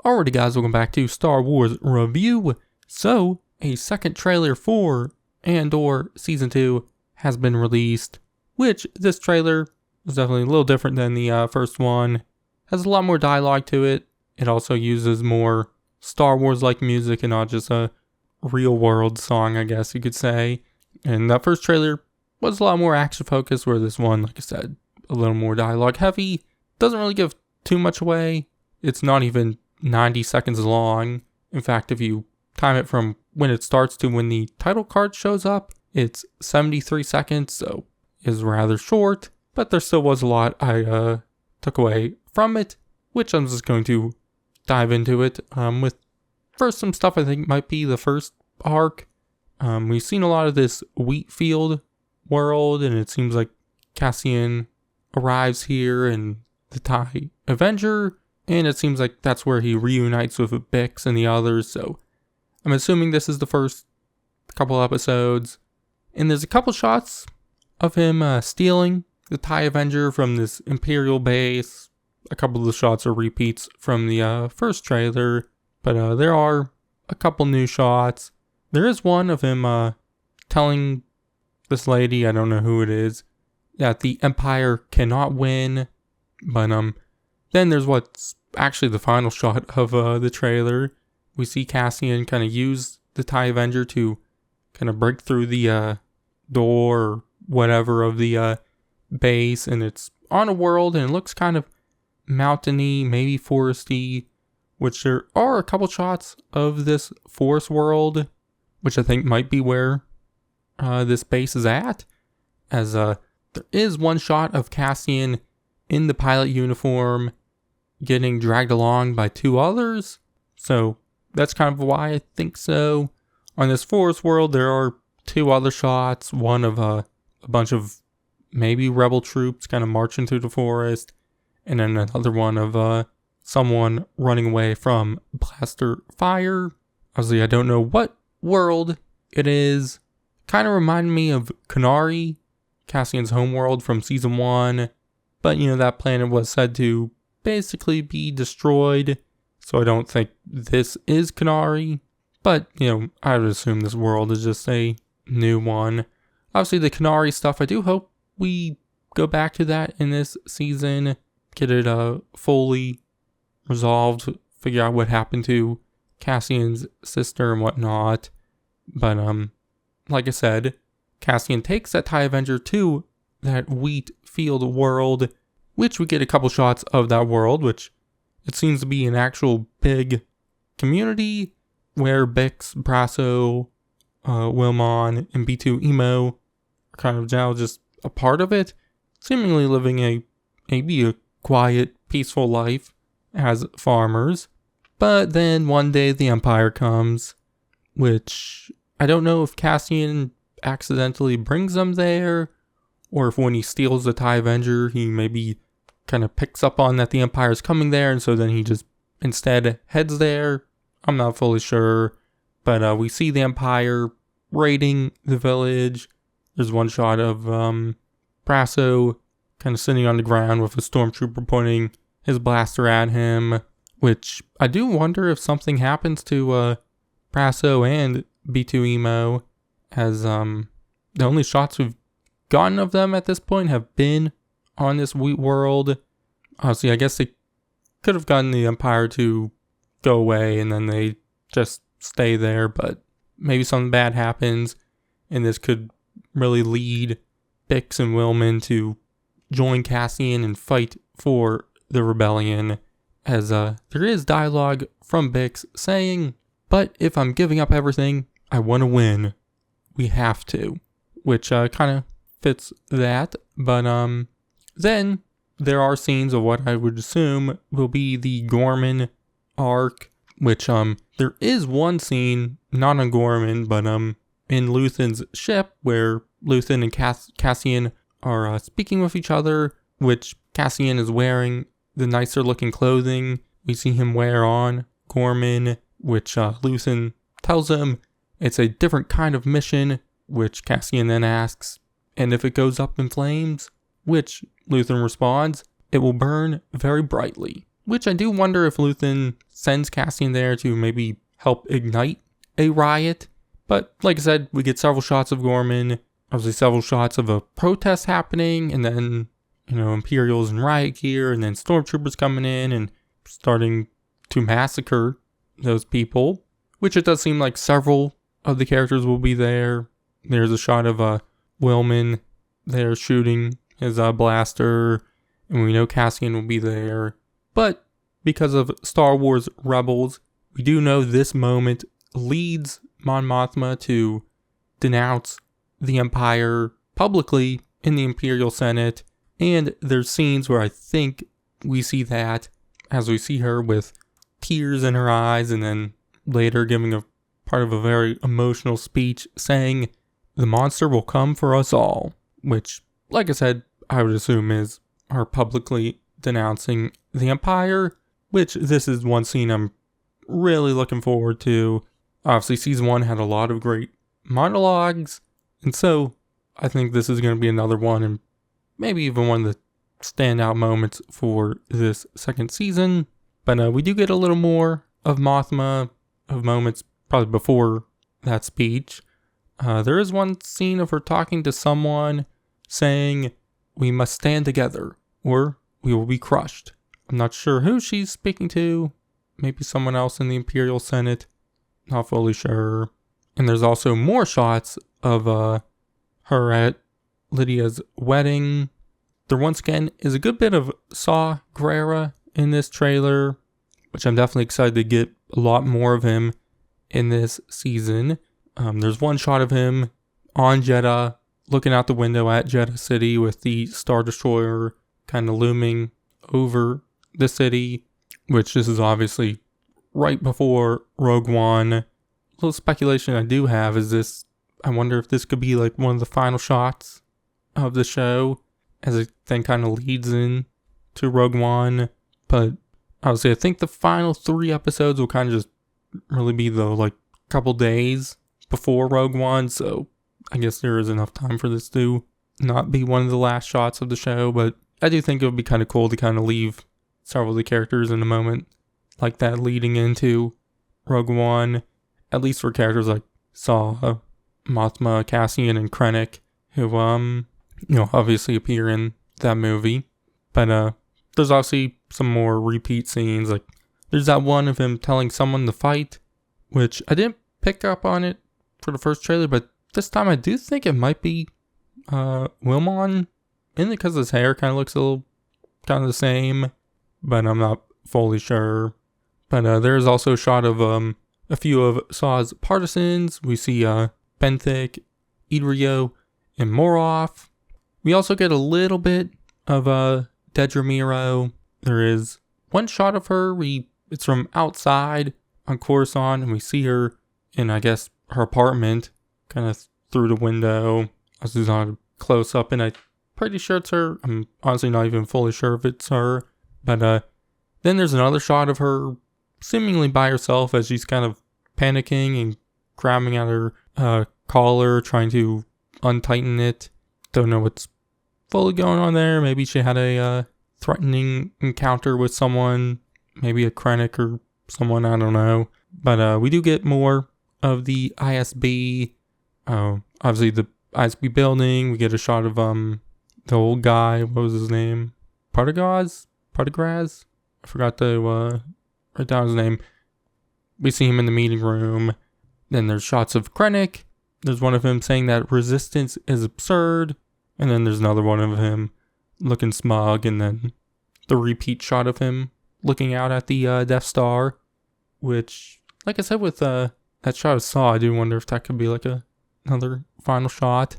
Alrighty guys, welcome back to Star Wars Review. So, a second trailer for Andor Season 2 has been released, which this trailer is definitely a little different than the first one. Has a lot more dialogue to it. It also uses more Star Wars-like music and not just a real-world song, I guess you could say. And that first trailer was a lot more action-focused, where this one, like I said, a little more dialogue-heavy. Doesn't really give too much away. It's not even 90 seconds long. In fact, if you time it from when it starts to when the title card shows up, it's 73 seconds, so is rather short, but there still was a lot I took away from it, which I'm just going to dive into it with first some stuff I think might be the first arc. We've seen a lot of this wheat field world, and it seems like Cassian arrives here and the TIE Avenger, and it seems like that's where he reunites with Bix and the others, so I'm assuming this is the first couple episodes. And there's a couple shots of him stealing the TIE Avenger from this Imperial base. A couple of the shots are repeats from the first trailer, but there are a couple new shots. There is one of him telling this lady, I don't know who it is, that the Empire cannot win, but then there's what's actually the final shot of the trailer. We see Cassian kind of use the TIE Avenger to kind of break through the door or whatever of the base, and it's on a world, and it looks kind of mountainy, maybe foresty, which there are a couple shots of this forest world, which I think might be where this base is at, as there is one shot of Cassian in the pilot uniform getting dragged along by two others, so that's kind of why I think so. On this forest world, there are two other shots, one of a bunch of maybe rebel troops kind of marching through the forest, and then another one of someone running away from blaster fire. Obviously, I don't know what world it is. Kind of reminded me of Kenari, Cassian's homeworld from Season 1, but that planet was said to basically be destroyed, so I don't think this is Kenari, but I would assume this world is just a new one. Obviously the Kenari stuff, I do hope we go back to that in this season, get it fully resolved, figure out what happened to Cassian's sister and whatnot, but like I said, Cassian takes that TIE Avenger to that wheat field world, which we get a couple shots of that world, which it seems to be an actual big community where Bix, Brasso, Wilmon, and B2 Emo are kind of now just a part of it, seemingly living maybe a quiet, peaceful life as farmers. But then one day the Empire comes, which I don't know if Cassian accidentally brings them there, or if when he steals the TIE Avenger, he maybe kind of picks up on that the Empire's coming there, and so then he just instead heads there. I'm not fully sure, but we see the Empire raiding the village. There's one shot of Brasso kind of sitting on the ground with a stormtrooper pointing his blaster at him, which I do wonder if something happens to Brasso and B2 Emo, as the only shots we've gotten of them at this point have been on this wheat world. Honestly, I guess they could have gotten the Empire to go away and then they just stay there, but maybe something bad happens, and this could really lead Bix and Wilman to join Cassian and fight for the rebellion, as there is dialogue from Bix saying, "But if I'm giving up everything, I want to win. We have to," which kind of fits that, but then there are scenes of what I would assume will be the Gorman arc, which there is one scene, not on Gorman, but in Luthen's ship, where Luthen and Cassian are speaking with each other, which Cassian is wearing the nicer looking clothing we see him wear on Gorman, which Luthen tells him it's a different kind of mission, which Cassian then asks, "And if it goes up in flames?" Which Luthen responds, "It will burn very brightly," which I do wonder if Luthen sends Cassian there to maybe help ignite a riot. But like I said, we get several shots of Gorman, obviously several shots of a protest happening, and then, Imperials in riot gear, and then stormtroopers coming in and starting to massacre those people, which it does seem like several of the characters will be there. There's a shot of Willman there shooting his blaster, and we know Cassian will be there. But because of Star Wars Rebels, we do know this moment leads Mon Mothma to denounce the Empire publicly in the Imperial Senate, and there's scenes where I think we see that as we see her with tears in her eyes, and then later giving a part of a very emotional speech saying, "The monster will come for us all," which, like I said, I would assume is her publicly denouncing the Empire, which this is one scene I'm really looking forward to. Obviously, season 1 had a lot of great monologues, and so I think this is going to be another one, and maybe even one of the standout moments for this second season. But we do get a little more of Mothma, of moments probably before that speech. There is one scene of her talking to someone saying, "We must stand together, or we will be crushed." I'm not sure who she's speaking to. Maybe someone else in the Imperial Senate. Not fully sure. And there's also more shots of her at Lydia's wedding. There once again is a good bit of Saw Gerrera in this trailer, which I'm definitely excited to get a lot more of him in this season. There's one shot of him on Jeddah, looking out the window at Jeddah City with the Star Destroyer kind of looming over the city, which this is obviously right before Rogue One. A little speculation I do have is this, I wonder if this could be like one of the final shots of the show, as it then kind of leads in to Rogue One. But obviously I think the final 3 episodes will kind of just really be the couple days before Rogue One, so I guess there is enough time for this to not be one of the last shots of the show. But I do think it would be kind of cool to kind of leave several of the characters in a moment like that leading into Rogue One, at least for characters like Saw, Mothma, Cassian, and Krennic, who obviously appear in that movie. But there's obviously some more repeat scenes. Like there's that one of him telling someone to fight, which I didn't pick up on it for the first trailer, but this time I do think it might be Wilmon, mainly because his hair kind of looks a little kind of the same, but I'm not fully sure. But there's also a shot of a few of Saw's partisans. We see Benthic, Idrio, and Moroff. We also get a little bit of Dedra Meero. There is one shot of her. It's from outside on Coruscant, and we see her in, I guess, her apartment, kind of through the window. This is on a close up, and I'm pretty sure it's her. I'm honestly not even fully sure if it's her. But then there's another shot of her seemingly by herself as she's kind of panicking and grabbing at her collar, trying to untighten it. Don't know what's fully going on there. Maybe she had a threatening encounter with someone, maybe a Krennic or someone, I don't know. But we do get more of the ISB. Obviously the ISB building. We get a shot of the old guy. What was his name? Partigraz? I forgot to write down his name. We see him in the meeting room. Then there's shots of Krennic. There's one of him saying that resistance is absurd. And then there's another one of him looking smug. And then the repeat shot of him looking out at the Death Star. Which, like I said, with that shot of Saw, I do wonder if that could be like another final shot.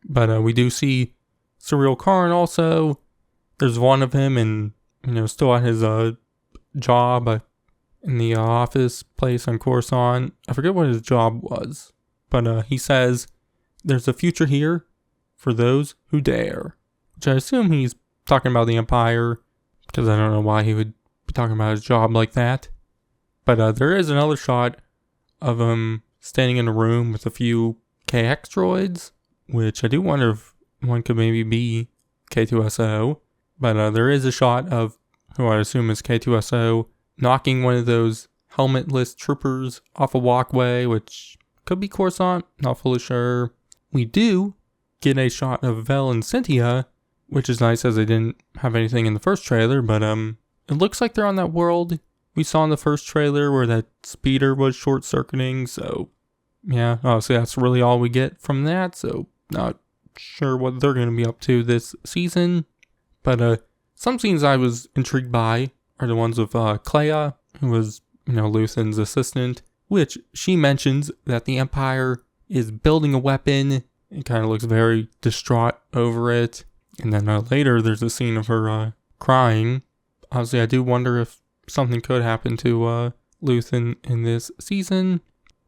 But we do see Surreal Karn also. There's one of him and, still at his job in the office place on Coruscant. I forget what his job was. But he says, "There's a future here for those who dare." Which I assume he's talking about the Empire, because I don't know why he would be talking about his job like that. But there is another shot of him standing in a room with a few KX droids, which I do wonder if one could maybe be K2SO. But there is a shot of who I assume is K2SO, knocking one of those helmetless troopers off a walkway, which could be Coruscant, not fully sure. We do get a shot of Vel and Cynthia, which is nice as they didn't have anything in the first trailer, but it looks like they're on that world we saw in the first trailer where that speeder was short-circuiting, so yeah, obviously that's really all we get from that, so not sure what they're going to be up to this season. But some scenes I was intrigued by are the ones with Clea, who was, Luthen's assistant, which she mentions that the Empire is building a weapon. It kind of looks very distraught over it. And then later there's a scene of her crying. Obviously, I do wonder if something could happen to Luthen in this season.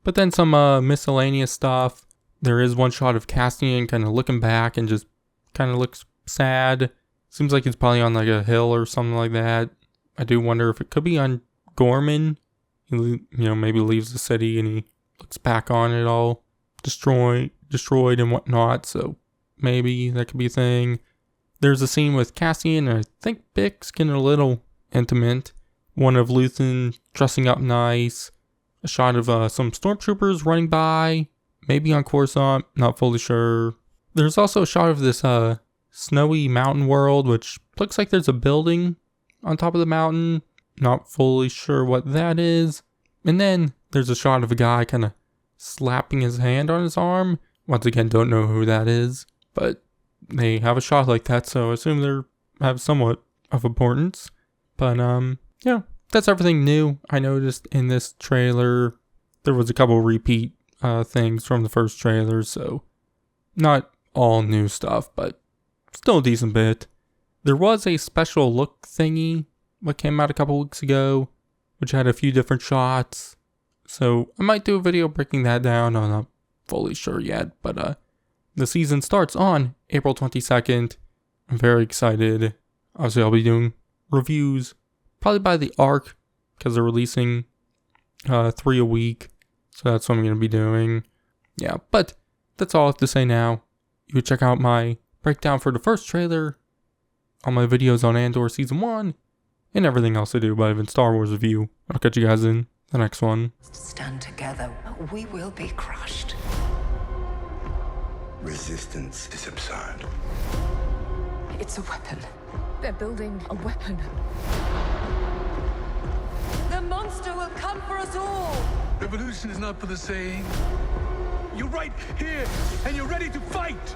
But then some miscellaneous stuff. There is one shot of Cassian kind of looking back and just kind of looks sad. Seems like he's probably on like a hill or something like that. I do wonder if it could be on Gorman. He, maybe leaves the city and he looks back on it all destroyed and whatnot. So maybe that could be a thing. There's a scene with Cassian and I think Bix getting a little intimate. One of Luthen dressing up nice. A shot of some stormtroopers running by. Maybe on Coruscant, not fully sure. There's also a shot of this snowy mountain world, which looks like there's a building on top of the mountain. Not fully sure what that is. And then there's a shot of a guy kind of slapping his hand on his arm. Once again, don't know who that is. But they have a shot like that, so I assume they have somewhat of importance. But yeah, that's everything new I noticed in this trailer. There was a couple repeat things from the first trailer, so not all new stuff, but still a decent bit. There was a special look thingy that came out a couple weeks ago, which had a few different shots. So I might do a video breaking that down. I'm not fully sure yet, but the season starts on April 22nd. I'm very excited. Obviously, I'll be doing reviews probably by the arc because they're releasing 3 a week. So that's what I'm going to be doing. Yeah, but that's all I have to say now. You can check out my breakdown for the first trailer, all my videos on Andor Season 1, and everything else I do about even Star Wars review. I'll catch you guys in the next one. Stand together, we will be crushed. Resistance is absurd. It's a weapon. They're building a weapon. The monster will come for us all! Revolution is not for the saying. You're right here, and you're ready to fight!